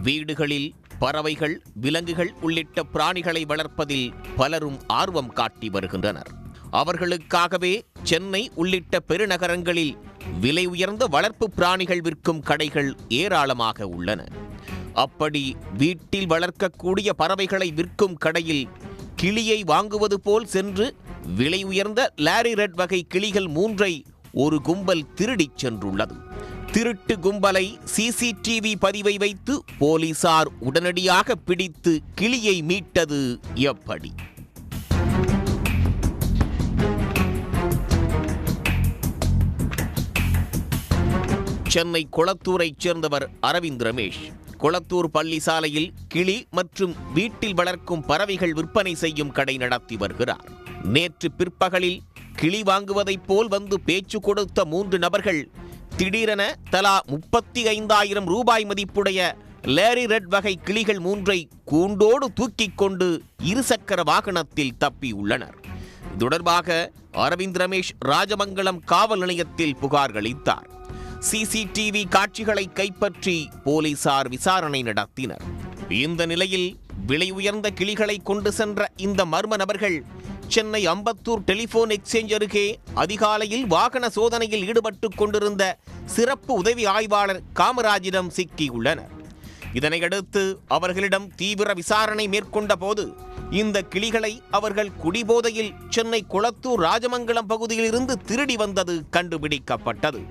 வீடுகளில் பறவைகள், விலங்குகள் உள்ளிட்ட பிராணிகளை வளர்ப்பதில் பலரும் ஆர்வம் காட்டி வருகின்றனர். அவர்களுக்காகவே சென்னை உள்ளிட்ட பெருநகரங்களில் விலை உயர்ந்த வளர்ப்பு பிராணிகள் விற்கும் கடைகள் ஏராளமாக உள்ளன. அப்படி வீட்டில் வளர்க்கக்கூடிய பறவைகளை விற்கும் கடையில் கிளியை வாங்குவது போல் சென்று விலை உயர்ந்த லாரி ரெட் வகை கிளிகள் 3ஐ ஒரு கும்பல் திருடிச் சென்றுள்ளது. திருட்டு கும்பலை சிசிடிவி பதிவை வைத்து போலீசார் உடனடியாக பிடித்து கிளியை மீட்டது எப்படி? சென்னை கொளத்தூரைச் சேர்ந்தவர் அரவிந்த் ரமேஷ். கொளத்தூர் பள்ளி சாலையில் கிளி மற்றும் வீட்டில் வளர்க்கும் பறவைகள் விற்பனை செய்யும் கடை நடத்தி வருகிறார். நேற்று பிற்பகலில் கிளி வாங்குவதைப் போல் வந்து பேச்சு கொடுத்த 3 நபர்கள் திடீரென தலா 35,000 ரூபாய் மதிப்புடைய லாரி ரெட் வகை கிளிகள் 3ஐ கூண்டோடு தூக்கிக் கொண்டு இருசக்கர வாகனத்தில் தப்பியுள்ளனர். இது தொடர்பாக அரவிந்த் ரமேஷ் ராஜமங்கலம் காவல் நிலையத்தில் புகார் அளித்தார். சிசிடிவி காட்சிகளை கைப்பற்றி போலீசார் விசாரணை நடத்தினர். இந்த நிலையில் விலை உயர்ந்த கிளிகளை கொண்டு சென்ற இந்த மர்ம நபர்கள் சென்னை அம்பத்தூர் டெலிபோன் எக்ஸ்சேஞ்ச் அருகே அதிகாலையில் வாகன சோதனையில் ஈடுபட்டுக் கொண்டிருந்த சிறப்பு உதவி ஆய்வாளர் காமராஜிடம் சிக்கியுள்ளனர். இதனையடுத்து அவர்களிடம் தீவிர விசாரணை மேற்கொண்ட போது இந்த கிளிகளை அவர்கள் குடிபோதையில் சென்னை கொளத்தூர் ராஜமங்கலம் பகுதியில் இருந்து திருடி வந்தது கண்டுபிடிக்கப்பட்டது.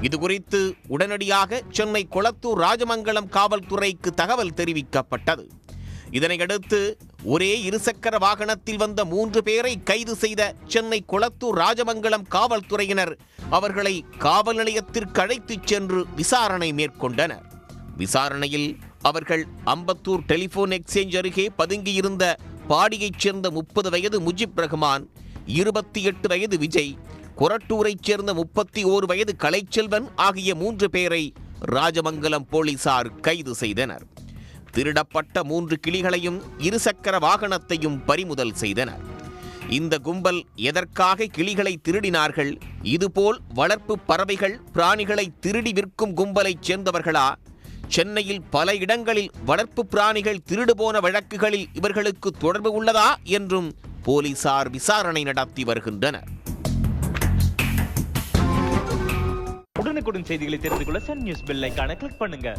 இதுகுறித்து உடனடியாக சென்னை கொளத்தூர் ராஜமங்கலம் காவல்துறைக்கு தகவல் தெரிவிக்கப்பட்டது. இதனையடுத்து ஒரே இருசக்கர வாகனத்தில் வந்த 3 பேரை கைது செய்த சென்னை கொளத்தூர் ராஜமங்கலம் காவல்துறையினர் அவர்களை காவல் நிலையத்திற்கு அழைத்துச் சென்று விசாரணை மேற்கொண்டனர். விசாரணையில் அவர்கள் அம்பத்தூர் டெலிபோன் எக்ஸ்சேஞ்ச் அருகே பதுங்கியிருந்த பாடியைச் சேர்ந்த 30 வயது முஜிப் ரஹ்மான், 28 வயது விஜய், கொரட்டூரைச் சேர்ந்த 31 வயது கலைச்செல்வன் ஆகிய 3 பேரை ராஜமங்கலம் போலீசார் கைது செய்தனர். திருடப்பட்ட 3 கிளிகளையும் இருசக்கர வாகனத்தையும் பறிமுதல் செய்தனர். இந்த கும்பல் எதற்காக கிளிகளை திருடினார்கள்? இதுபோல் வளர்ப்பு பறவைகள், பிராணிகளை திருடி விற்கும் கும்பலைச் சேர்ந்தவர்களா? சென்னையில் பல இடங்களில் வளர்ப்பு பிராணிகள் திருடு போன வழக்குகளில் இவர்களுக்கு தொடர்பு உள்ளதா என்றும் போலீசார் விசாரணை நடத்தி வருகின்றனர். உடனுக்குடன் செய்திகளை தெரிந்து கொள்ள சன் நியூஸ் பெல் ஐகானை கிளிக் பண்ணுங்க.